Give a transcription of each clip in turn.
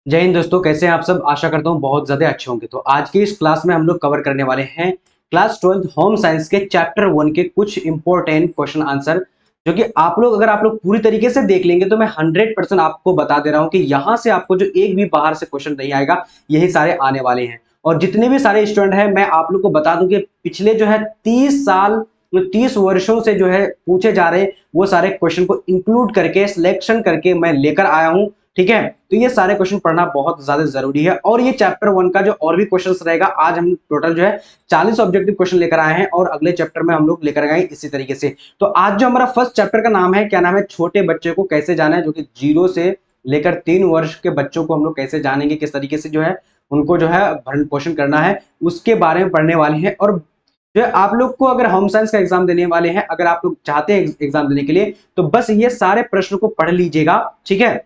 जय हिंद दोस्तों, कैसे हैं आप सब। आशा करता हूं बहुत ज्यादा अच्छे होंगे। तो आज की इस क्लास में हम लोग कवर करने वाले हैं क्लास 12 होम साइंस के चैप्टर 1 के कुछ इंपॉर्टेंट क्वेश्चन आंसर, जो कि अगर आप लोग पूरी तरीके से देख लेंगे तो मैं 100% आपको बता दे रहा हूं कि यहां से आपको जो एक भी बाहर से क्वेश्चन नहीं आएगा, यही सारे आने वाले हैं। और जितने भी सारे स्टूडेंट हैं, मैं आप लोग को बता दूं कि पिछले जो है 30 साल 30 वर्षों से जो है पूछे जा रहे वो सारे क्वेश्चन को इंक्लूड करके सिलेक्शन करके मैं लेकर आया हूं। ठीक है, तो ये सारे क्वेश्चन पढ़ना बहुत ज्यादा जरूरी है। और ये चैप्टर 1 का जो और भी क्वेश्चंस रहेगा, आज हम टोटल जो है 40 ऑब्जेक्टिव क्वेश्चन लेकर आए हैं और अगले चैप्टर में हम लोग लेकर आए इसी तरीके से। तो आज जो हमारा फर्स्ट चैप्टर का नाम है, क्या नाम है, छोटे बच्चे को कैसे जाना है, जो कि 0 से लेकर 3 वर्ष के बच्चों को हम लोग कैसे जानेंगे, किस तरीके से जो है उनको जो है भरण पोषण करना है, उसके बारे में पढ़ने वाले हैं। और जो है आप लोग को अगर होम साइंस का एग्जाम देने वाले हैं, अगर आप लोग चाहते हैं एग्जाम देने के लिए, तो बस ये सारे प्रश्न को पढ़ लीजिएगा। ठीक है,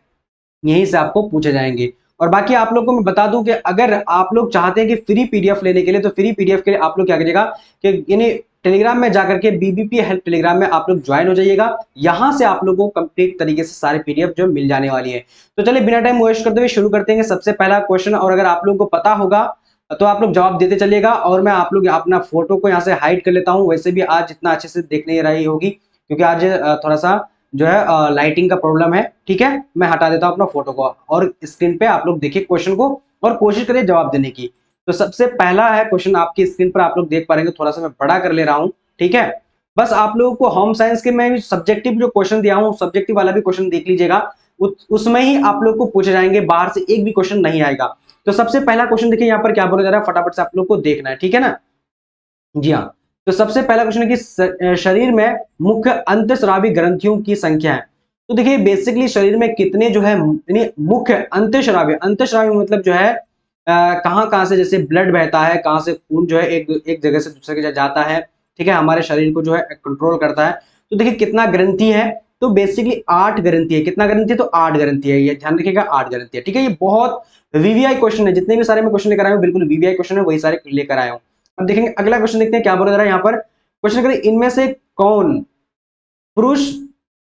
यहीं से आपको पूछे जाएंगे। और बाकी आप लोग को मैं बता दूं कि अगर आप लोग चाहते हैं कि फ्री पीडीएफ लेने के लिए, तो फ्री पीडीएफ के लिए आप लोग क्या करिएगा कि यानी टेलीग्राम में जाकर के बीबीपी हेल्प टेलीग्राम में आप लोग ज्वाइन हो जाइएगा। यहां से आप लोगों को कंप्लीट तरीके से सारे पीडीएफ जो मिल जाने वाली है। तो चलिए बिना टाइम वेस्ट करते हुए शुरू करते हैं सबसे पहला क्वेश्चन। और अगर आप लोगों को पता होगा तो आप लोग जवाब देते चलिएगा, और मैं आप लोग अपना फोटो को यहाँ से हाइड कर लेता हूँ। वैसे भी आज इतना अच्छे से देख नहीं रही होगी, क्योंकि आज थोड़ा सा जो है लाइटिंग का प्रॉब्लम है। ठीक है, मैं हटा देता हूं अपना फोटो को, और स्क्रीन पे आप लोग देखिए क्वेश्चन को और कोशिश करिए जवाब देने की। तो सबसे पहला है क्वेश्चन, आपकी स्क्रीन पर आप लोग देख पा रहे हैं, थोड़ा सा मैं बड़ा कर ले रहा हूं। ठीक है, बस आप लोगों को होम साइंस के मैं सब्जेक्टिव जो क्वेश्चन दिया हूं, सब्जेक्टिव वाला भी क्वेश्चन देख लीजिएगा। उसमें ही आप लोग को पूछे जाएंगे, बाहर से एक भी क्वेश्चन नहीं आएगा। तो सबसे पहला क्वेश्चन देखिए यहाँ पर क्या बोला जा रहा है, फटाफट से आप लोग को देखना है। ठीक है ना, जी हाँ। तो सबसे पहला क्वेश्चन है कि शरीर में मुख्य अंतःस्रावी ग्रंथियों की संख्या है। तो देखिए बेसिकली शरीर में कितने जो है यानी मुख्य अंतःस्रावी, अंतःस्रावी मतलब जो है कहाँ कहाँ से जैसे ब्लड बहता है, कहाँ से खून जो है एक एक जगह से दूसरे जगह जाता है। ठीक है, हमारे शरीर को जो है कंट्रोल करता है। तो देखिए कितना ग्रंथि है, तो बेसिकली 8 ग्रंथि है। कितना ग्रंथि है, तो 8 ग्रंथि है। ये ध्यान रखिएगा, 8 ग्रंथि है। ठीक है, ये बहुत वीवीआई क्वेश्चन है। जितने भी सारे मैं क्वेश्चन लेकर आया हूँ, बिल्कुल वीवीआई क्वेश्चन है, वही सारे लेकर आया हूँ। अब देखेंगे अगला क्वेश्चन, देखते हैं क्या बोला जा रहा है यहाँ पर। क्वेश्चन करें, इनमें से कौन पुरुष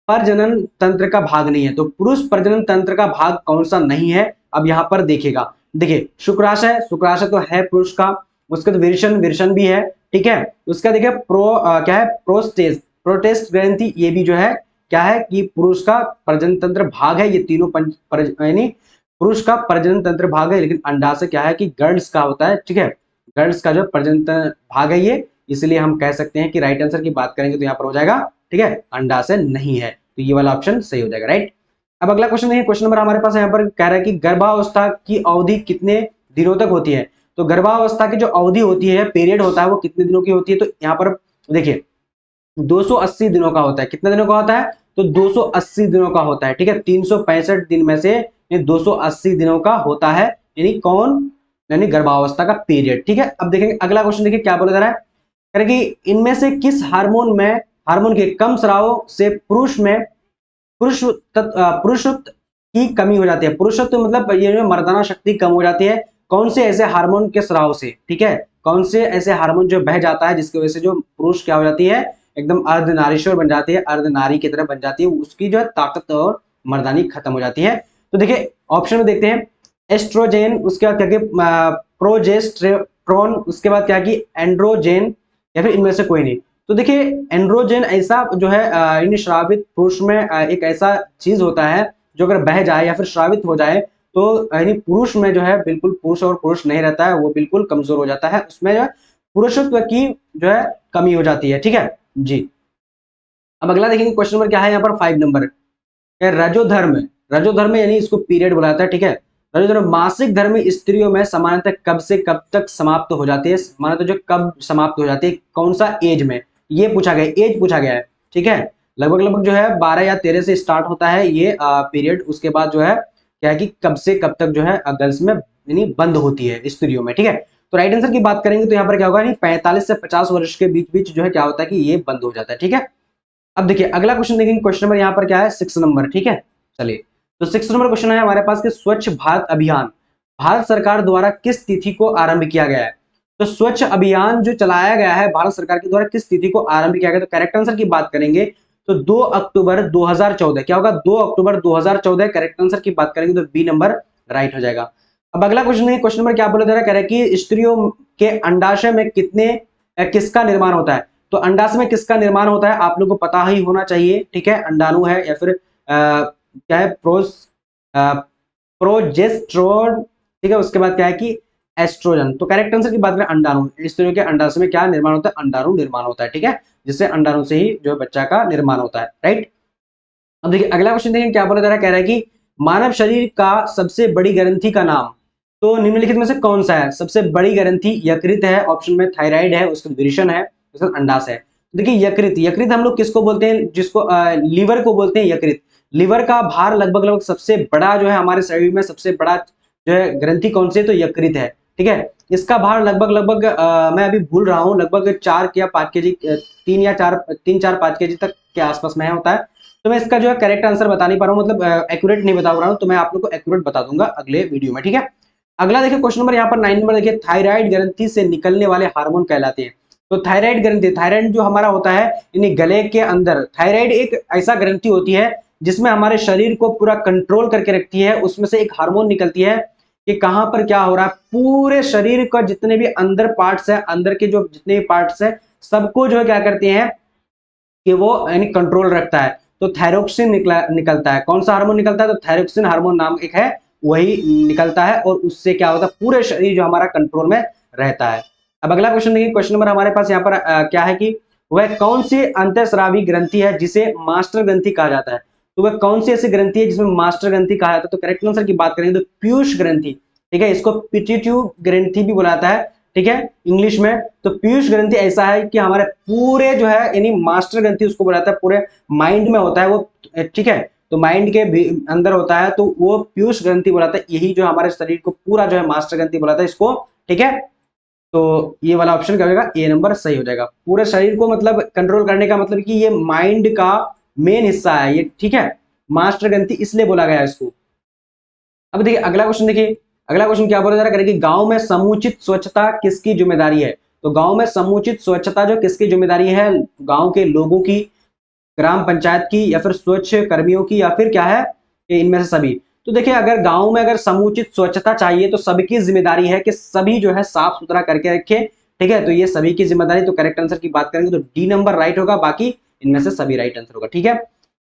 प्रजनन तंत्र का भाग नहीं है। तो पुरुष प्रजनन तंत्र का भाग कौन सा नहीं है, अब यहाँ पर देखिएगा। देखिए शुक्राशय, शुक्राशय तो है पुरुष का। उसके बाद विरशन, विरशन भी है। ठीक है, उसका देखिए क्या है, प्रोस्टेस्ट, प्रोटेस्ट ग्रंथि, ये भी जो है क्या है कि पुरुष का प्रजनन तंत्र भाग है। ये तीनों यानी पुरुष का प्रजनन तंत्र भाग है, लेकिन अंडाशय क्या है कि गर्ल्स का होता है। ठीक है, गर्ल्स का जो प्रजनन भाग है ये, इसलिए हम कह सकते हैं कि राइट आंसर की बात करेंगे तो यहाँ पर हो जाएगा, ठीक है, अंडाशय नहीं है। तो ये वाला ऑप्शन सही हो जाएगा, राइट। अब अगला क्वेश्चन देखिए, क्वेश्चन नंबर हमारे पास यहाँ पर कह रहा है कि गर्भावस्था की अवधि कितने दिनों तक होती है। तो गर्भावस्था की जो अवधि होती है, पीरियड होता है, वो कितने दिनों की होती है। तो यहाँ पर देखिए 280 दिनों का होता है। कितने दिनों का होता है, तो 280 दिनों का होता है। ठीक है, 365 दिन में से 280 दिनों का होता है, यानी कौन, यानी गर्भावस्था का पीरियड। ठीक है, अब देखेंगे अगला क्वेश्चन, देखिए क्या बोला जा रहा है। कह रहे कि इनमें से किस हार्मोन में, हार्मोन के कम स्राव से पुरुष में पुरुषत्व की कमी हो जाती है। पुरुषत्व मतलब ये जो मर्दाना शक्ति कम हो जाती है, कौन से ऐसे हार्मोन के स्राव से। ठीक है, कौन से ऐसे हार्मोन जो बह जाता है, जिसकी वजह से जो पुरुष क्या हो जाती है, एकदम अर्धनारीश्वर बन जाती है, अर्धनारी की तरह बन जाती है, उसकी जो है ताकत और मर्दानी खत्म हो जाती है। तो देखिए ऑप्शन में देखते हैं, एस्ट्रोजेन, उसके बाद क्या, प्रोजेस्टेरोन, उसके बाद क्या कि एंड्रोजेन, या फिर इनमें से कोई नहीं। तो देखिए एंड्रोजन ऐसा जो है यानी श्रावित पुरुष में एक ऐसा चीज होता है, जो अगर बह जाए या फिर श्रावित हो जाए, तो यानी पुरुष में जो है बिल्कुल पुरुष और पुरुष नहीं रहता है, वो बिल्कुल कमजोर हो जाता है, उसमें जो है पुरुषत्व की जो है कमी हो जाती है। ठीक है जी। अब अगला देखेंगे क्वेश्चन नंबर क्या है यहाँ पर, 5 नंबर। रजोधर्म, रजोधर्म यानी इसको पीरियड बुलाता है। ठीक है, रजोधर्म मासिक धर्म स्त्रियों में सामान्यतः कब से कब तक समाप्त हो जाती है, माना तो जो कब समाप्त हो जाती है, कौन सा एज में, ये पूछा गया, एज पूछा गया है। ठीक है, लगभग लगभग जो है 12 या 13 से स्टार्ट होता है ये पीरियड। उसके बाद जो है क्या है कि कब से कब तक जो है गर्ल्स में यानी बंद होती है स्त्रियों में। ठीक है, तो राइट आंसर की बात करेंगे तो यहाँ पर क्या होगा, 45 से 50 वर्ष के बीच बीच जो है क्या होता है कि ये बंद हो जाता है। ठीक है, अब देखिए अगला क्वेश्चन देखेंगे, क्वेश्चन नंबर यहाँ पर क्या है, 6 नंबर। ठीक है, चलिए तो 6 नंबर क्वेश्चन है हमारे पास कि स्वच्छ भारत अभियान भारत सरकार द्वारा किस तिथि को आरंभ किया गया है। तो स्वच्छ अभियान जो चलाया गया है भारत सरकार के द्वारा, किस तिथि को आरंभ किया गया, तो करेक्ट आंसर की बात करेंगे तो 2 अक्टूबर 2014। क्या होगा, 2 अक्टूबर 2014 करेक्ट आंसर की बात करेंगे तो बी नंबर राइट हो जाएगा। अब अगला क्वेश्चन है, क्वेश्चन नंबर क्या बोला जा रहा है, कह रहा है कि स्त्रियों के अंडाशय में किसका निर्माण होता है। तो अंडाशय में किसका निर्माण होता है आप लोग को पता ही होना चाहिए, ठीक है, अंडाणु है या फिर क्या है, प्रोजेस्टेरोन, ठीक है, उसके बाद क्या है कि एस्ट्रोजन। तो करेक्ट आंसर की बात करें अंडाणु, इस तरह के अंडाशय में क्या निर्माण होता है, अंडाणु निर्माण होता है, ठीक है, जिससे अंडाणु से ही जो बच्चा का निर्माण होता है, राइट। अब देखिए अगला क्वेश्चन देखिए क्या बोला जा रहा है, कह रहा है कि मानव शरीर का सबसे बड़ी ग्रंथि का नाम, तो निम्नलिखित में से कौन सा है। सबसे बड़ी ग्रंथि यकृत है, ऑप्शन में थायराइड है, उसका वृषण है, उसका अंडाशय है। देखिए यकृत, यकृत हम लोग किसको बोलते हैं, जिसको लीवर को बोलते हैं यकृत। लीवर का भार लगभग लगभग सबसे बड़ा जो है हमारे शरीर में सबसे बड़ा जो है ग्रंथि कौन सी है, तो यकृत है, ठीक है। इसका भार लगभग लगभग मैं अभी भूल रहा हूँ, लगभग 4 या 5 केजी, 3-4-5 केजी तक के आसपास में होता है। तो मैं इसका जो है करेक्ट आंसर बता नहीं पा रहा हूँ, मतलब एक्यूरेट नहीं बता रहा हूँ, तो मैं आप लोग को एक्यूरेट बता दूंगा अगले वीडियो में, ठीक है। अगला देखिए क्वेश्चन नंबर यहाँ पर 9 नंबर देखिए, थायराइड ग्रंथि से निकलने वाले हार्मोन कहलाते हैं। तो थायराइड ग्रंथि, थायराइड जो हमारा होता है यानी गले के अंदर, थायराइड एक ऐसा ग्रंथि होती है जिसमें हमारे शरीर को पूरा कंट्रोल करके रखती है। उसमें से एक हार्मोन निकलती है कि कहां पर क्या हो रहा है, पूरे शरीर का जितने भी अंदर पार्ट्स है, अंदर के जो जितने भी पार्ट्स है सबको जो है क्या करते हैं कि वो यानी कंट्रोल रखता है। तो थायरोक्सिन निकलता है, कौन सा हार्मोन निकलता है, तो थायरोक्सिन हार्मोन नाम एक है, वही निकलता है और उससे क्या होता है पूरे शरीर जो हमारा कंट्रोल में रहता है। अब अगला क्वेश्चन देखिए, क्वेश्चन नंबर हमारे पास यहाँ पर क्या है कि वह कौन सी अंतःस्रावी ग्रंथि है जिसे मास्टर ग्रंथि कहा जाता है। तो वह कौन सी ऐसी ग्रंथि है जिसमें मास्टर ग्रंथि कहा जाता है, तो करेक्ट आंसर की बात करेंगे तो पीयूष ग्रंथि, ठीक है, इसको पिट्यूटरी ग्रंथि भी बुलाता है, ठीक है, इंग्लिश में। तो पीयूष ग्रंथि ऐसा है कि हमारे पूरे जो है यानी मास्टर ग्रंथि उसको बुलाता है, पूरे माइंड में होता है वो, ठीक है, तो माइंड के अंदर होता है, तो वो पीयूष ग्रंथि बुलाता है, यही जो हमारे शरीर को पूरा जो है मास्टर ग्रंथि बुलाता है इसको, ठीक है। तो ये वाला ऑप्शन क्या होगा, ए नंबर सही हो जाएगा। पूरे शरीर को मतलब कंट्रोल करने का मतलब कि ये माइंड का मेन हिस्सा है ये, ठीक है, मास्टर ग्रंथि इसलिए बोला गया है इसको। अब देखिए अगला क्वेश्चन देखिए, अगला क्वेश्चन क्या बोला जा रहा है कि गांव में समुचित स्वच्छता किसकी जिम्मेदारी है। तो गांव में समुचित स्वच्छता जो किसकी जिम्मेदारी है, गांव के लोगों की, ग्राम पंचायत की, या फिर स्वच्छ कर्मियों की, या फिर क्या है इनमें से सभी। तो देखिए अगर गांव में अगर समुचित स्वच्छता चाहिए तो सबकी जिम्मेदारी है कि सभी जो है साफ सुथरा करके रखे, ठीक है, तो ये सभी की जिम्मेदारी। तो करेक्ट आंसर की बात करेंगे तो डी नंबर राइट होगा, बाकी इनमें से सभी राइट आंसर होगा, ठीक है।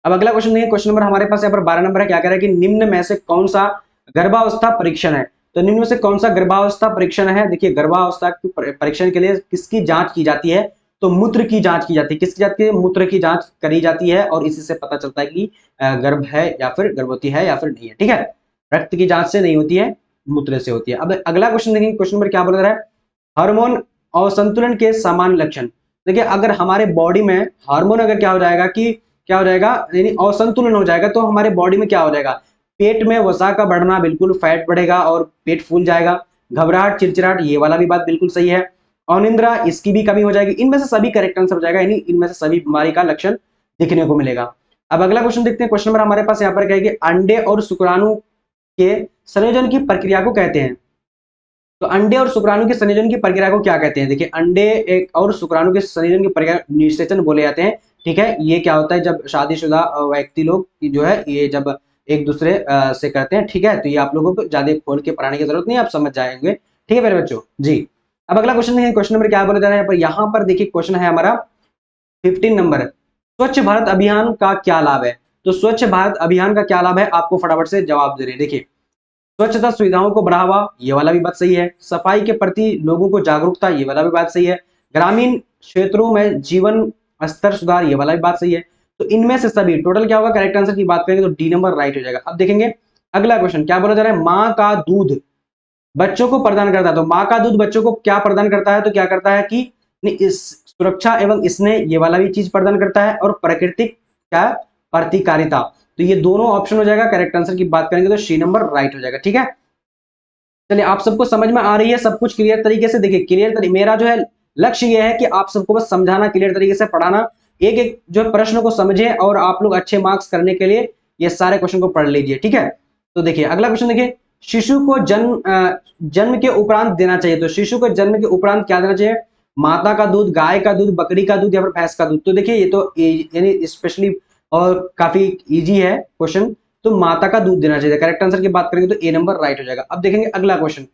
अब अगला क्वेश्चन देखिए, क्वेश्चन नंबर हमारे पास यहाँ पर 12 नंबर है, क्या कह रहा है कि निम्न में से कौन सा गर्भावस्था परीक्षण है। तो निम्न में से कौन सा गर्भावस्था परीक्षण है। देखिए गर्भावस्था के परीक्षण के लिए किसकी जांच की जाती है, तो मूत्र की जांच की जाती है। किसकी जांच की, मूत्र की जांच करी जाती है और इसी से पता चलता है कि गर्भ है या फिर गर्भवती है या फिर नहीं है, ठीक है। रक्त की जांच से नहीं होती है, मूत्र से होती है। अब अगला क्वेश्चन देखेंगे, क्वेश्चन नंबर क्या बोल रहा है, हार्मोन असंतुलन के सामान्य लक्षण। देखिए अगर हमारे बॉडी में हार्मोन अगर क्या हो जाएगा कि क्या हो जाएगा यानी असंतुलन हो जाएगा, तो हमारे बॉडी में क्या हो जाएगा, पेट में वसा का बढ़ना, बिल्कुल फैट बढ़ेगा और पेट फूल जाएगा। घबराहट, चिड़चिड़ाहट, ये वाला भी बात बिल्कुल सही है। अनिद्रा, इसकी भी कमी हो जाएगी। इनमें से सभी करेक्ट आंसर हो जाएगा, यानी इनमें से सभी बीमारी का लक्षण दिखने को मिलेगा। अब अगला क्वेश्चन देखते हैं, क्वेश्चन नंबर हमारे पास यहाँ पर क्या है कि अंडे और शुक्राणु के संयोजन की प्रक्रिया को कहते हैं। तो अंडे और शुक्राणु के संयोजन की प्रक्रिया को क्या कहते हैं। देखिए अंडे एक और शुक्राणु के संयोजन की प्रक्रिया निषेचन बोले जाते हैं, ठीक है। ये क्या होता है, जब शादीशुदा व्यक्ति लोग जो है ये जब एक दूसरे से करते हैं, ठीक है। तो ये आप लोगों को ज्यादा खोल के पढ़ाने की जरूरत नहीं, आप समझ जाएंगे, ठीक है मेरे बच्चों जी। अब अगला क्वेश्चन है, क्वेश्चन नंबर क्या बोला जा रहा है यहाँ पर देखिए, क्वेश्चन है हमारा 15 नंबर, स्वच्छ भारत अभियान का क्या लाभ है। तो स्वच्छ भारत अभियान का क्या लाभ है, आपको फटाफट से जवाब दे रहे हैं। देखिए स्वच्छता सुविधाओं को बढ़ावा, ये वाला भी बात सही है। सफाई के प्रति लोगों को जागरूकता, ये वाला भी बात सही है। ग्रामीण क्षेत्रों में जीवन स्तर सुधार, ये वाला भी बात सही है। तो इनमें से सभी टोटल क्या होगा, करेक्ट आंसर की बात करेंगे तो डी नंबर राइट हो जाएगा। अब देखेंगे अगला क्वेश्चन क्या बोला जा रहा है, माँ का दूध बच्चों को प्रदान करता है। तो माँ का दूध बच्चों को क्या प्रदान करता है, तो क्या करता है कि इस सुरक्षा एवं स्नेह, ये वाला भी चीज प्रदान करता है। और प्राकृतिक क्या, प्रतिकारिता, तो ये दोनों ऑप्शन हो जाएगा। करेक्ट आंसर की बात करेंगे तो सी नंबर राइट हो जाएगा, ठीक है। चलिए आप सबको समझ में आ रही है सब कुछ क्लियर तरीके से। देखिए क्लियर मेरा जो है लक्ष्य ये है कि आप सबको बस समझाना, क्लियर तरीके से पढ़ाना, एक एक जो प्रश्न को समझे और आप लोग अच्छे मार्क्स करने के लिए ये सारे क्वेश्चन को पढ़ लीजिए, ठीक है। तो देखिए अगला क्वेश्चन देखिए, शिशु को जन्म के उपरांत देना चाहिए। तो शिशु को जन्म के उपरांत क्या देना चाहिए, माता का दूध, गाय का दूध, बकरी का दूध या फिर भैंस का दूध। तो देखिए ये तो यानी स्पेशली और काफी इजी है क्वेश्चन। तो माता का दूध देना चाहिए। करेक्ट आंसर की बात करेंगे तो ए नंबर राइट हो जाएगा। अब देखेंगे अगला क्वेश्चन।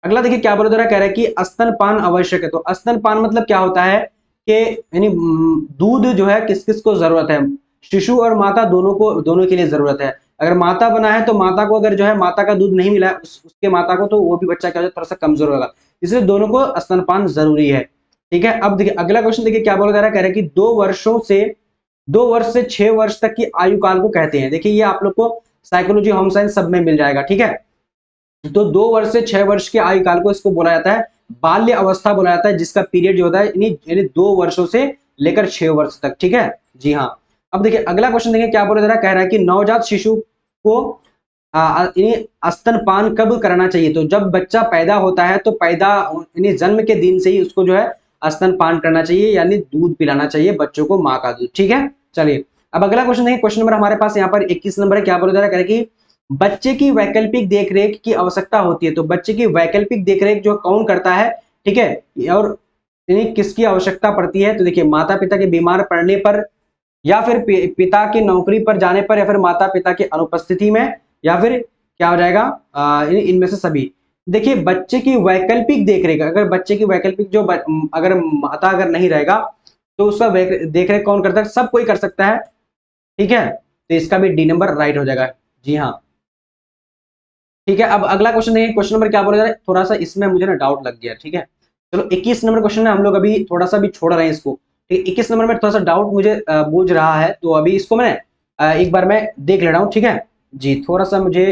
अगला देखिए क्या बोला जा रहा है, कह रहा है कि स्तनपान आवश्यक है। तो स्तनपान मतलब क्या होता है कि यानी दूध जो है किस किस को जरूरत है, शिशु और माता दोनों को, दोनों के लिए जरूरत है। अगर माता बना है तो माता को अगर जो है माता का दूध नहीं मिला उसके माता को, तो वो भी बच्चा क्या हो जाए थोड़ा सा कमजोर होगा, इसलिए दोनों को स्तनपान जरूरी है। ठीक है। अब देखिए अगला क्वेश्चन, देखिए क्या बोला जा रहा है, कह रहा है कि 2 वर्ष से 6 वर्ष तक की आयु काल को कहते हैं। देखिए ये आप लोग को साइकोलॉजी, होम साइंस सब में मिल जाएगा। ठीक है। तो 2 वर्ष से 6 वर्ष के आयु काल को इसको बोला जाता है बाल्य अवस्था बोला जाता है, जिसका पीरियड जो होता है यानी 2 वर्षों से लेकर 6 वर्ष तक। ठीक है जी हाँ। अब देखिए अगला क्वेश्चन, देखिए क्या बोला जा रहा है, कह रहा है कि नवजात शिशु को स्तनपान कब करना चाहिए। तो जब बच्चा पैदा होता है तो जन्म के दिन से ही उसको जो है स्तनपान करना चाहिए, यानी दूध पिलाना चाहिए बच्चों को, माँ का दूध। ठीक है। चलिए अब अगला क्वेश्चन देखिए, क्वेश्चन नंबर हमारे पास यहाँ पर 21 नंबर है। क्या बोला जा रहा है, कि बच्चे की वैकल्पिक देखरेख की आवश्यकता होती है। तो बच्चे की वैकल्पिक देखरेख जो कौन करता है, ठीक है, और किसकी आवश्यकता पड़ती है। तो देखिए माता पिता के बीमार पड़ने पर, या फिर पिता की नौकरी पर जाने पर, या फिर माता पिता की अनुपस्थिति में, या फिर क्या हो जाएगा इनमें से सभी। देखिए बच्चे की वैकल्पिक देखरेख, अगर बच्चे की वैकल्पिक जो अगर माता अगर नहीं रहेगा तो उसका देखरेख कौन करता है, सब कोई कर सकता है। ठीक है। तो इसका भी डी नंबर राइट हो जाएगा। जी हाँ। ठीक है। अब अगला क्वेश्चन देखिए, क्वेश्चन नंबर क्या बोला जा रहा है, थोड़ा सा इसमें मुझे ना डाउट लग गया। ठीक है। चलो 21 नंबर क्वेश्चन है, हम लोग अभी थोड़ा सा भी छोड़ रहे हैं इसको। ठीक है। 21 नंबर में थोड़ा सा डाउट मुझे बूझ रहा है, तो अभी इसको मैं एक बार मैं देख ले रहा हूँ। ठीक है जी। थोड़ा सा मुझे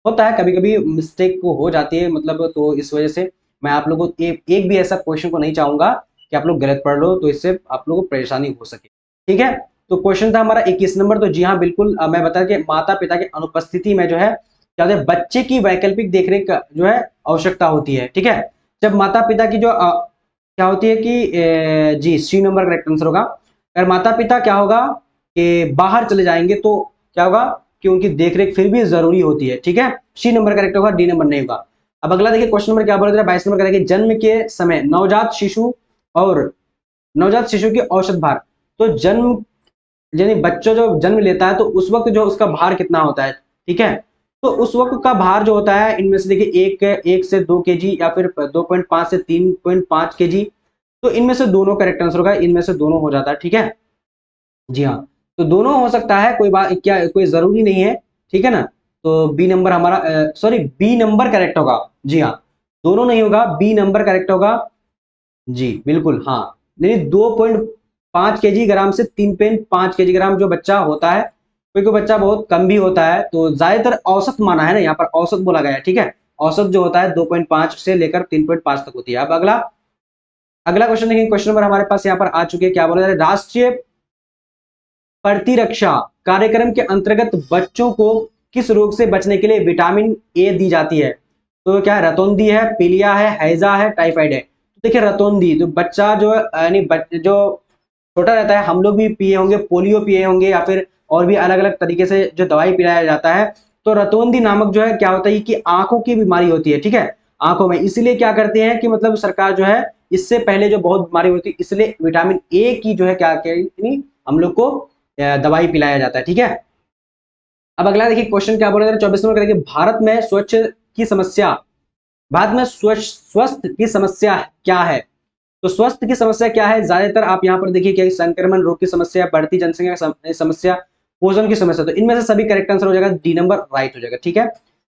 होता है कभी कभी मिस्टेक को हो जाती है, मतलब तो इस वजह से मैं आप लोगों को एक भी ऐसा क्वेश्चन को नहीं चाहूंगा कि आप लोग गलत पढ़ लो, तो इससे आप लोगों को परेशानी हो सके। ठीक है। तो क्वेश्चन था हमारा 21 नंबर। तो जी हाँ बिल्कुल, मैं बता कि माता पिता की अनुपस्थिति में जो है क्या होता है, बच्चे की वैकल्पिक देखरेख जो है आवश्यकता होती है। ठीक है। जब माता पिता की जो क्या होती है कि जी सी नंबर करेक्ट आंसर होगा। अगर माता पिता क्या होगा कि बाहर चले जाएंगे तो क्या होगा कि उनकी देखरेख फिर भी जरूरी होती है। ठीक है। सी नंबर करेक्ट होगा, डी नंबर नहीं होगा। अब अगला देखिए क्वेश्चन नंबर क्या बोला जा रहा है, 22 नंबर करेंगे, जन्म के समय नवजात शिशु की औसत भार। तो जन्म यानी बच्चा जो जन्म लेता है तो उस वक्त जो उसका भार कितना होता है। ठीक है। तो उस वक्त का भार जो होता है इनमें से देखिए 1 से 2 केजी, या फिर 2.5 से 3.5 केजी। तो इनमें से दोनों करेक्ट आंसर होगा, इनमें से दोनों हो जाता है। ठीक है जी हाँ। तो दोनों हो सकता है, कोई बात क्या, कोई जरूरी नहीं है। ठीक है ना। तो बी नंबर हमारा सॉरी बी नंबर करेक्ट होगा। जी हाँ। दोनों नहीं होगा, बी नंबर करेक्ट होगा। जी बिल्कुल हाँ। नहीं, 2.5 केजी ग्राम से 3.5 केजी ग्राम जो बच्चा होता है, क्योंकि बच्चा बहुत कम भी होता है, तो ज्यादातर औसत माना है ना, यहाँ पर औसत बोला गया है। ठीक है। औसत जो होता है 2.5 से लेकर 3.5 तक होती है। अब अगला अगला क्वेश्चन देखिए, क्वेश्चन नंबर हमारे पास यहाँ पर आ चुके हैं। क्या बोला जा रहा है, राष्ट्रीय प्रतिरक्षा कार्यक्रम के अंतर्गत बच्चों को किस रोग से बचने के लिए विटामिन ए दी जाती है। तो क्या है, रतौंधी है, पीलिया है, हैजा है, टाइफाइड है। तो देखिए रतौंधी, तो बच्चा जो यानी जो छोटा रहता है, हम लोग भी पिए होंगे, पोलियो पिए होंगे, या फिर और भी अलग अलग तरीके से जो दवाई पिलाया जाता है। तो रतौंधी नामक जो है क्या होता है कि आंखों की बीमारी होती है। ठीक है। आंखों में, इसलिए क्या करते हैं कि मतलब सरकार जो है इससे पहले जो बहुत बीमारी होती है, इसलिए विटामिन ए की जो है क्या हम लोग को दवाई पिलाया जाता है। ठीक है। अब अगला देखिए क्वेश्चन क्या बोला जा रहा है, 24 नंबर करेंगे, भारत में स्वस्थ की समस्या क्या है। तो स्वस्थ की समस्या क्या है, ज्यादातर आप यहाँ पर देखिए क्या, संक्रमण रोग की समस्या, बढ़ती जनसंख्या की समस्या, पोषण की समस्या। तो इनमें से सभी करेक्ट आंसर हो जाएगा, डी नंबर राइट हो जाएगा। ठीक है।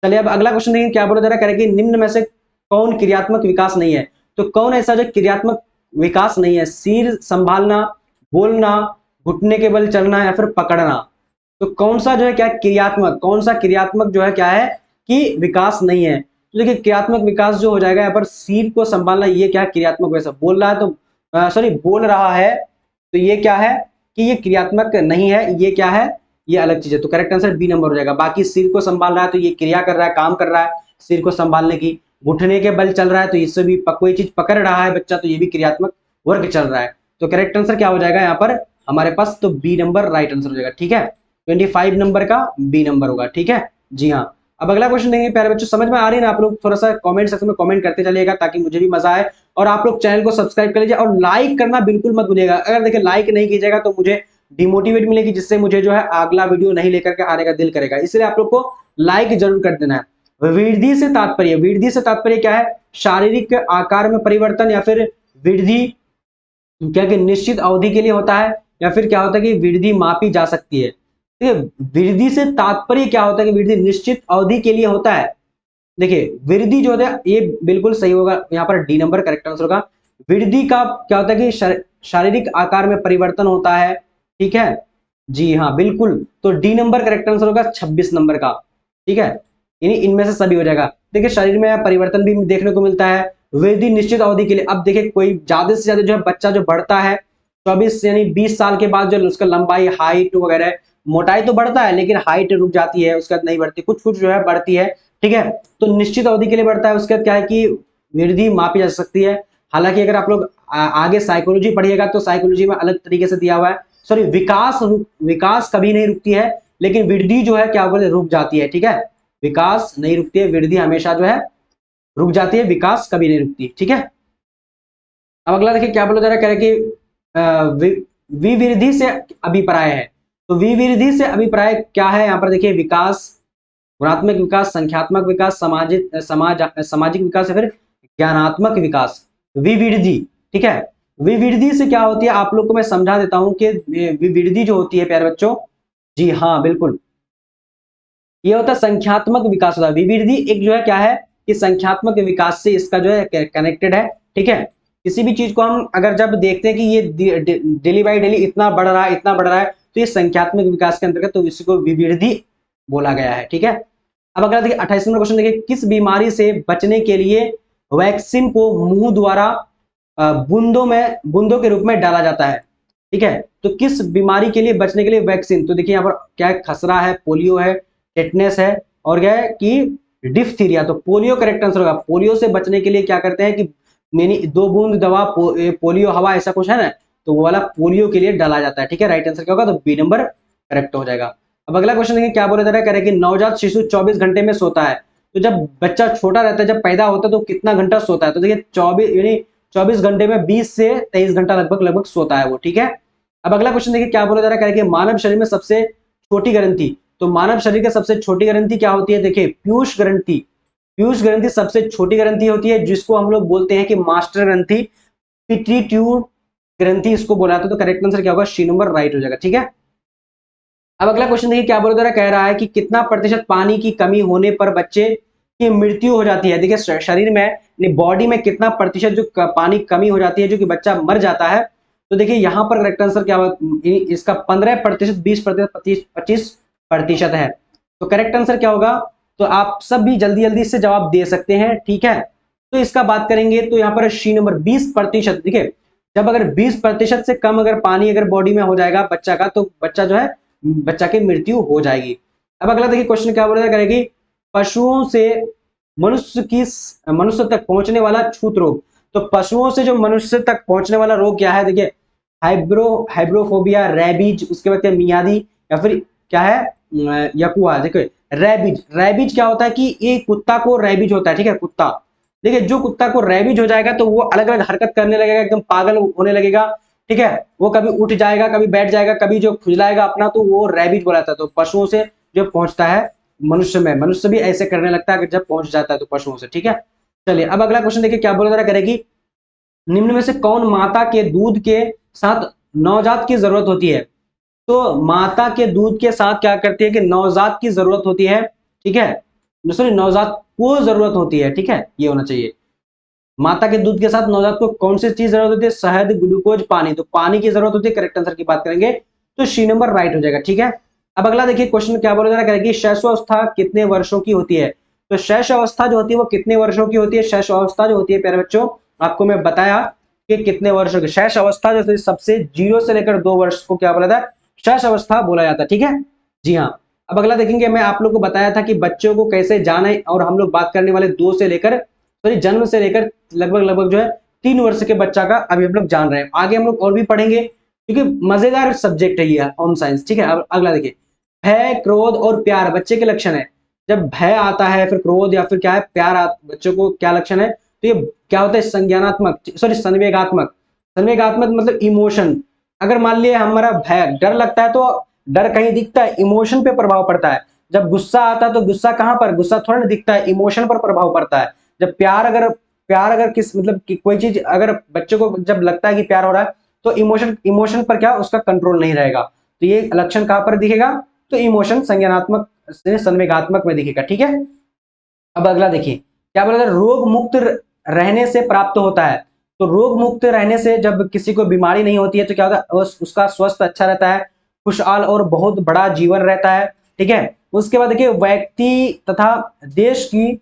चलिए अब अगला क्वेश्चन देखिए क्या बोला जा रहा है, निम्न में से कौन क्रियात्मक विकास नहीं है। तो कौन ऐसा जो क्रियात्मक विकास नहीं है, सिर संभालना, बोलना, घुटने के बल चलना, या फिर पकड़ना। तो कौन सा जो है क्या क्रियात्मक, कौन सा क्रियात्मक जो है क्या है कि विकास नहीं है। तो देखिए क्रियात्मक विकास जो हो जाएगा यहाँ पर, सिर को संभालना, ये क्या क्रियात्मक, वैसा बोल रहा है तो सॉरी बोल रहा है, तो ये क्या है कि ये क्रियात्मक नहीं है, ये क्या है, ये अलग चीज है। तो करेक्ट आंसर बी नंबर हो जाएगा। बाकी सिर को संभाल रहा है तो ये क्रिया कर रहा है, काम कर रहा है सिर को संभालने की। घुटने के बल चल रहा है तो इससे भी कोई चीज पकड़ रहा है बच्चा, तो ये भी क्रियात्मक वर्ग चल रहा है। तो करेक्ट आंसर क्या हो जाएगा यहाँ पर हमारे पास, तो बी नंबर राइट आंसर हो जाएगा। ठीक है। 25 नंबर का बी नंबर होगा। ठीक है जी हाँ। अब अगला क्वेश्चन देंगे प्यारे बच्चों, समझ में आ रही है ना, आप लोग थोड़ा सा कमेंट सेक्शन में कमेंट करते चलिएगा ताकि मुझे भी मजा आए, और आप लोग चैनल को सब्सक्राइब कर लीजिए और लाइक करना बिल्कुल मत भूलिएगा। अगर देखिए लाइक नहीं कीजिएगा तो मुझे डिमोटिवेट मिलेगी, जिससे मुझे जो है अगला वीडियो नहीं लेकर के आने का दिल करेगा। इसलिए आप लोग को लाइक जरूर कर देना है। वृद्धि से तात्पर्य क्या है? शारीरिक आकार में परिवर्तन, या फिर वृद्धि क्या कि निश्चित अवधि के लिए होता है, या फिर क्या होता है कि वृद्धि मापी जा सकती है। ठीक है, वृद्धि से तात्पर्य क्या होता है कि वृद्धि निश्चित अवधि के लिए होता है। देखिए वृद्धि जो होता है ये बिल्कुल सही होगा, यहाँ पर डी नंबर करेक्ट आंसर होगा। वृद्धि का क्या होता है कि शारीरिक आकार में परिवर्तन होता है। ठीक है, जी हाँ बिल्कुल, तो डी नंबर करेक्ट आंसर होगा 26 नंबर का। ठीक है, यानी इनमें से सभी हो जाएगा। देखिए शरीर में परिवर्तन भी देखने को मिलता है, वृद्धि निश्चित अवधि के लिए। अब देखिए कोई ज्यादा से ज्यादा जो है बच्चा जो बढ़ता है 24 यानी 20 साल के बाद, जो उसका लंबाई, हाइट वगैरह, मोटाई तो बढ़ता है लेकिन हाइट रुक जाती है, उसके बाद नहीं बढ़ती, कुछ कुछ जो है बढ़ती है। ठीक है, तो निश्चित अवधि के लिए बढ़ता है। उसके बाद क्या है कि वृद्धि मापी जा सकती है। हालांकि अगर आप लोग आगे साइकोलॉजी पढ़िएगा तो साइकोलॉजी में अलग तरीके से दिया हुआ है। सॉरी, विकास कभी नहीं रुकती है, लेकिन वृद्धि जो है क्या बोले रुक जाती है। ठीक है, विकास नहीं रुकती है, वृद्धि हमेशा जो है रुक जाती है, विकास कभी नहीं रुकती। ठीक है, अब अगला देखिए क्या बोला जा रहा है, कह रहे कि विवृद्धि से अभिप्राय है। तो विवृद्धि से अभिप्राय क्या है? यहाँ पर देखिए विकास, गुणात्मक विकास, संख्यात्मक विकास, सामाजिक विकास, या फिर ज्ञानात्मक विकास। विवृद्धि, ठीक है, विवृद्धि से क्या होती है आप लोग को मैं समझा देता हूं कि विवृद्धि जो होती है प्यारे बच्चों, जी हाँ बिल्कुल, ये होता है संख्यात्मक विकास होता है। विवृद्धि एक जो है क्या है कि संख्यात्मक विकास से इसका जो है कनेक्टेड है। ठीक है, किसी भी चीज को हम अगर जब देखते हैं कि ये डेली बाई डेली इतना बढ़ रहा है, इतना बढ़ रहा है, तो ये संख्यात्मक विकास के अंतर्गत, तो इसको विवृद्धि बोला गया है। ठीक है, अब अगर देखिए 28 नंबर क्वेश्चन देखिए, किस बीमारी से बचने के लिए वैक्सीन को मुंह द्वारा बूंदों के रूप में डाला जाता है? ठीक है, तो किस बीमारी के लिए बचने के लिए वैक्सीन, तो देखिए यहाँ पर क्या है, खसरा है, पोलियो है, टेटनेस है, और क्या है कि डिफ्थीरिया। तो पोलियो करेक्ट आंसर होगा। पोलियो से बचने के लिए क्या करते हैं कि मैंने 2 बूंद दवा पोलियो हवा ऐसा कुछ है ना, तो वो वाला पोलियो के लिए डाला जाता है। ठीक है, राइट आंसर क्या होगा? तो बी नंबर करेक्ट हो जाएगा। अब अगला क्वेश्चन देखिए क्या बोला जा रहा है, कह रहे हैं कि नवजात शिशु 24 घंटे में सोता है। तो जब बच्चा छोटा रहता है, जब पैदा होता है, तो कितना घंटा सोता है? तो देखिए 24 घंटे में 20 से 23 घंटा लगभग सोता है वो। ठीक है, अब अगला क्वेश्चन देखिए क्या बोला जा रहा है, कह रहे हैं कि मानव शरीर में सबसे छोटी ग्रंथि। तो मानव शरीर की सबसे छोटी ग्रंथि क्या होती है? देखिए पीयूष ग्रंथि। पीयूष ग्रंथि सबसे छोटी ग्रंथि होती है, जिसको हम लोग बोलते हैं कि मास्टर ग्रंथि, पिट्यूटरी ग्रंथि इसको बोला जाता है। तो करेक्ट आंसर क्या होगा? सी नंबर राइट हो जाएगा। ठीक है, अब अगला क्वेश्चन देखिए क्या बोला जा रहा है, कह रहा है कि कितना प्रतिशत पानी की कमी होने पर बच्चे की मृत्यु हो जाती है? देखिए शरीर में, बॉडी में कितना प्रतिशत जो पानी कमी हो जाती है जो कि बच्चा मर जाता है? तो देखिए यहाँ पर करेक्ट आंसर क्या होगा? इसका 15%, 20%, 25% है। तो करेक्ट आंसर क्या होगा? तो आप सब भी जल्दी जल्दी से जवाब दे सकते हैं। ठीक है, तो इसका बात करेंगे तो यहाँ पर सी नंबर 20%। देखिए जब अगर 20% से कम अगर पानी अगर बॉडी में हो जाएगा बच्चा का, तो बच्चा जो है, बच्चा की मृत्यु हो जाएगी। अब अगला देखिए क्वेश्चन क्या बोला करेगी, पशुओं से मनुष्य तक पहुंचने वाला छूत रोग। तो पशुओं से जो मनुष्य तक पहुंचने वाला रोग क्या है? देखिए हाइब्रोफोबिया, रैबीज, उसके बाद क्या मियादी, या फिर क्या है यकुआ। देखिए रैबीज क्या होता है कि ये कुत्ता को रैबीज होता है। ठीक है, कुत्ता, देखिए जो कुत्ता को रैबीज हो जाएगा तो वो अलग अलग हरकत करने लगेगा, एकदम पागल होने लगेगा। ठीक है, वो कभी उठ जाएगा, कभी बैठ जाएगा, कभी जो खुजलाएगा अपना, तो वो रैबिट बोलाता है। तो पशुओं से जो पहुंचता है मनुष्य में, मनुष्य भी ऐसे करने लगता है जब पहुंच जाता है तो पशुओं से। ठीक है, चलिए अब अगला क्वेश्चन देखिए क्या बोला जा रहा करेगी, निम्न में से कौन माता के दूध के साथ नवजात की जरूरत होती है? तो माता के दूध के साथ क्या करती है कि नवजात की जरूरत होती है। ठीक है, सॉरी नवजात को जरूरत होती है। ठीक है, ये होना चाहिए। माता के दूध के साथ नवजात को कौन सी चीज जरूरत होती है? शहद, ग्लूकोज, पानी। तो पानी की जरूरत होती है। करेक्ट आंसर की बात करेंगे तो सी नंबर राइट हो जाएगा। ठीक है, अब अगला देखिए क्वेश्चन क्या बोला जा रहा है, शैशवावस्था कितने वर्षों की होती है? तो शैशवावस्था जो होती है वो कितने वर्षों की होती है? शैशवावस्था जो होती है प्यारे बच्चों, आपको मैं बताया कि कितने वर्षों की। शैशवावस्था जो सबसे 0 से लेकर 2 वर्ष को क्या बोला था? शैशवावस्था बोला जाता है। ठीक है, जी हाँ। अब अगला देखेंगे, मैं आप लोग को बताया था कि बच्चों को कैसे जाने, और हम लोग बात करने वाले 2 से लेकर, सॉरी जन्म से लेकर लगभग जो है 3 वर्ष के बच्चा का अभी हम लोग जान रहे हैं। आगे हम लोग और भी पढ़ेंगे क्योंकि मजेदार सब्जेक्ट है ये होम साइंस। ठीक है, अब अगला देखिए, भय, क्रोध और प्यार बच्चे के लक्षण है। जब भय आता है, फिर क्रोध, या फिर क्या है प्यार, बच्चों को क्या लक्षण है? तो ये क्या होता है? संज्ञानात्मक, सॉरी संवेगात्मक। संवेगात्मक मतलब इमोशन। अगर मान लिया हमारा भय डर लगता है तो डर कहीं दिखता है, इमोशन पे प्रभाव पड़ता है। जब गुस्सा आता है तो गुस्सा कहां पर, गुस्सा थोड़ा ना दिखता है, इमोशन पर प्रभाव पड़ता है। जब प्यार अगर किस मतलब कि कोई चीज अगर बच्चे को जब लगता है कि प्यार हो रहा है तो इमोशन इमोशन पर क्या उसका कंट्रोल नहीं रहेगा। तो ये लक्षण कहां पर दिखेगा, तो इमोशन संज्ञानात्मक से संवेगात्मक में दिखेगा। ठीक है, अब अगला देखिए क्या बोला, रोग मुक्त रहने से प्राप्त होता है। तो रोग मुक्त रहने से जब किसी को बीमारी नहीं होती है तो क्या होता है, उसका स्वास्थ्य अच्छा रहता है, खुशहाल और बहुत बड़ा जीवन रहता है। ठीक है, उसके बाद देखिए व्यक्ति तथा देश की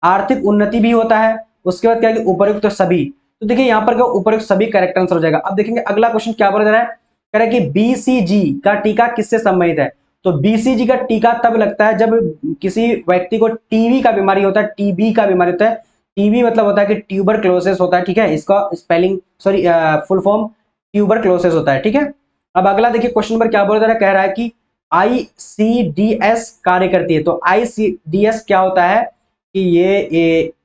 आर्थिक उन्नति भी होता है। उसके बाद क्या है कि उपयुक्त तो सभी, तो देखिए यहाँ पर क्या उपयुक्त सभी करेक्ट आंसर हो जाएगा। अब देखेंगे अगला क्वेश्चन क्या बोला जा रहा है, कह रहा है कि बीसीजी का टीका किससे संबंधित है। तो बीसीजी का टीका तब लगता है जब किसी व्यक्ति को टीबी का बीमारी होता है, टीबी का बीमारी होता है। टीबी मतलब होता है कि ट्यूबरक्लोसिस होता है। ठीक है, इसका spelling sorry full form tuberculosis होता है। ठीक है, अब अगला देखिए क्वेश्चन नंबर क्या बोला जा रहा है, कह रहा है कि आईसीडीएस कार्य करती है। तो आईसीडीएस क्या होता है कि ये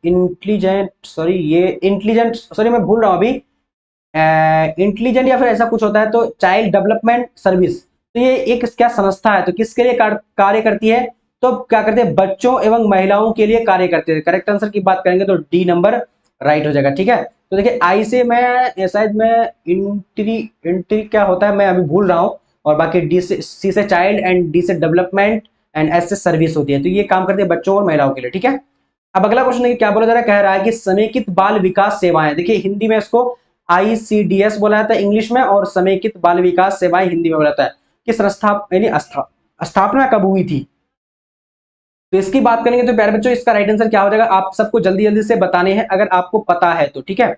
इंटेलिजेंट सॉरी मैं भूल रहा हूं अभी, इंटेलिजेंट या फिर ऐसा कुछ होता है। तो चाइल्ड डेवलपमेंट सर्विस, तो ये एक क्या संस्था है, तो किसके लिए कार्य करती है, तो क्या करते हैं बच्चों एवं महिलाओं के लिए कार्य करते हैं। करेक्ट आंसर की बात करेंगे तो डी नंबर राइट हो जाएगा। ठीक है, तो देखिए आई से मैं शायद मैं इंट्री इंट्री क्या होता है मैं अभी भूल रहा हूं, और बाकी डी से सी से चाइल्ड एंड डी से डेवलपमेंट एंड एस से सर्विस होती है। तो ये काम करते हैं बच्चों और महिलाओं के लिए। ठीक है, अब अगला क्वेश्चन देखिए क्या बोला जा रहा है, कह रहा है कि समेकित बाल विकास सेवाएं, देखिए हिंदी में इसको आईसीडीएस बोला जाता है इंग्लिश में, और समेकित बाल विकास सेवाएं हिंदी में बोला जाता है। किस स्थापना कब हुई थी। तो इसकी बात करेंगे तो प्यारे बच्चों इसका राइट आंसर क्या हो जाएगा, आप सबको जल्दी जल्दी से बताने हैं अगर आपको पता है तो। ठीक है,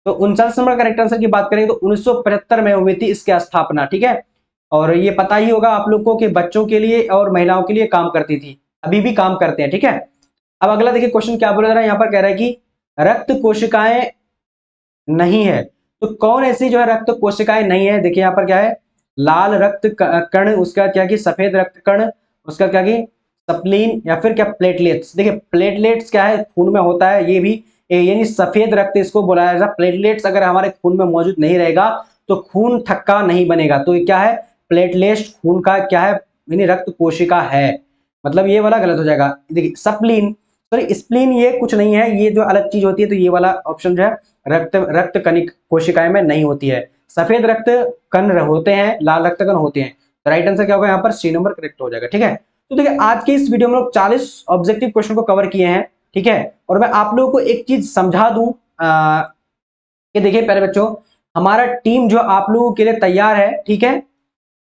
तो 49 नंबर करेक्ट आंसर की बात करेंगे तो 1975 में हुई थी इसकी स्थापना। ठीक है, और ये पता ही होगा आप लोग को कि बच्चों के लिए और महिलाओं के लिए काम करती थी, अभी भी काम करते हैं। ठीक है, अब अगला देखिए क्वेश्चन क्या बोला जा रहा है, यहाँ पर कह रहा है कि रक्त कोशिकाएं नहीं है। तो कौन ऐसी जो है रक्त कोशिकाएं नहीं है, देखिए यहाँ पर क्या है, लाल रक्त कण, उसका क्या कि सफेद रक्त कण, उसका क्या कि सप्लीन या फिर क्या प्लेटलेट्स। देखिए प्लेटलेट्स क्या है खून में होता है, ये भी यानी सफेद रक्त इसको बुलाया जाता है। प्लेटलेट्स अगर हमारे खून में मौजूद नहीं रहेगा तो खून थक्का नहीं बनेगा। तो ये क्या है, प्लेटलेट्स खून का क्या है यानी रक्त कोशिका है, मतलब ये वाला गलत हो जाएगा। देखिए सप्लीन सॉरी स्प्लीन ये कुछ नहीं है, ये जो अलग चीज होती है। तो ये वाला ऑप्शन जो है रक्त रक्त कणिक कोशिकाएं में नहीं होती है। सफेद रक्त कण होते हैं, लाल रक्त कण होते हैं। तो राइट आंसर क्या होगा यहाँ पर, सी नंबर करेक्ट हो जाएगा। ठीक है, तो देखिए आज के इस वीडियो में लोग 40 ऑब्जेक्टिव क्वेश्चन को कवर किए हैं। ठीक है, और मैं आप लोगों को एक चीज समझा दूं कि देखिए प्यारे बच्चों हमारा टीम जो आप लोगों के लिए तैयार है। ठीक है,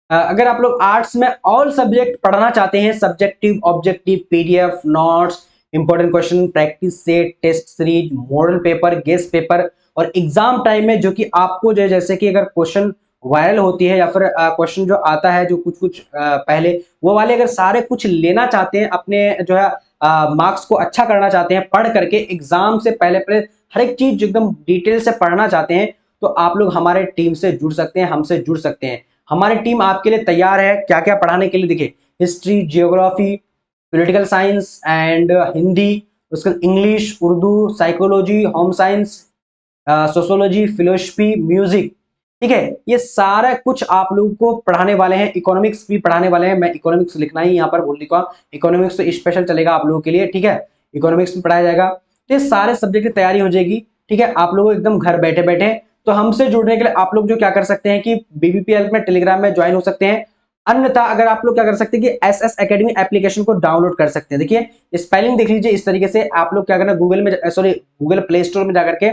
अगर आप लोग आर्ट्स में ऑल सब्जेक्ट पढ़ना चाहते हैं, subjective objective PDF notes important question practice set test series model paper guess paper और एग्जाम टाइम में जो कि आपको जो जैसे कि अगर क्वेश्चन वायरल होती है या फिर क्वेश्चन जो आता है जो कुछ कुछ पहले वो वाले अगर सारे कुछ लेना चाहते हैं अपने जो है मार्क्स को अच्छा करना चाहते हैं पढ़ करके एग्जाम से पहले पहले हर एक चीज एकदम डिटेल से पढ़ना चाहते हैं तो आप लोग हमारे टीम से जुड़ सकते हैं, हमसे जुड़ सकते हैं। हमारी टीम आपके लिए तैयार है क्या क्या पढ़ाने के लिए। देखिए history geography political science and Hindi, उसके English Urdu psychology home science sociology philosophy music. ठीक है, ये सारा कुछ आप लोगों को पढ़ाने वाले हैं। इकोनॉमिक्स भी पढ़ाने वाले हैं, मैं इकोनॉमिक्स लिखना ही यहाँ पर भूल लिखा, इकोनॉमिक्स तो स्पेशल चलेगा आप लोगों के लिए। ठीक है, इकोनॉमिक्स भी पढ़ाया जाएगा, तो ये सारे सब्जेक्ट की तैयारी हो जाएगी। ठीक है, आप लोग एकदम घर बैठे बैठे। तो हमसे जुड़ने के लिए आप लोग जो क्या कर सकते हैं कि बीबीपीएल में टेलीग्राम में ज्वाइन हो सकते हैं। अन्यथा अगर आप लोग क्या कर सकते हैं कि एसएस एकेडमी एप्लीकेशन को डाउनलोड कर सकते हैं। देखिए स्पेलिंग देख लीजिए इस तरीके से, आप लोग क्या करना गूगल में सॉरी गूगल प्ले स्टोर में जाकर के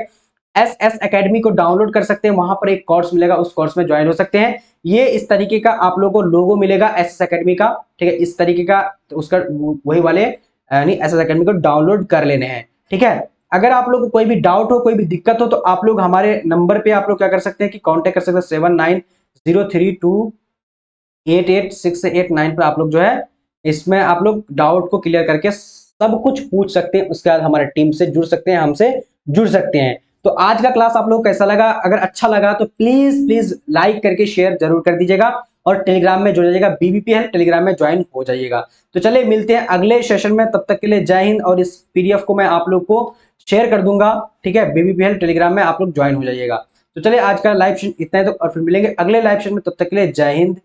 एसएस एकेडमी को डाउनलोड कर सकते हैं, वहां पर एक कोर्स मिलेगा, उस कोर्स में ज्वाइन हो सकते हैं। ये इस तरीके का आप लोगों को लोगो मिलेगा एसएस एकेडमी का। ठीक है, इस तरीके का, तो उसका वही वाले यानी एसएस एकेडमी को डाउनलोड कर लेने हैं। ठीक है, अगर आप लोग को कोई भी डाउट हो कोई भी दिक्कत हो तो आप लोग हमारे नंबर पे आप लोग क्या कर सकते हैं कि कांटेक्ट कर सकते हैं 7903288689 पर आप लोग जो है इसमें आप लोग डाउट को क्लियर करके सब कुछ पूछ सकते हैं। उसके बाद हमारे टीम से जुड़ सकते हैं, हमसे जुड़ सकते हैं। तो आज का क्लास आप लोग कैसा लगा, अगर अच्छा लगा तो प्लीज प्लीज लाइक करके शेयर जरूर कर दीजिएगा और टेलीग्राम में जुड़ जाइएगा, बीबीपीएल टेलीग्राम में ज्वाइन हो जाइएगा। तो चलिए मिलते हैं अगले सेशन में, तब तक के लिए जय हिंद। और इस पीडीएफ को मैं आप लोग को शेयर कर दूंगा। ठीक है, बीबीपीएल टेलीग्राम में आप लोग ज्वाइन हो जाइएगा। तो चलिए आज का लाइव सेशन इतना है, तो और फिर मिलेंगे अगले लाइव सेशन में। तब तक के लिए जय हिंद,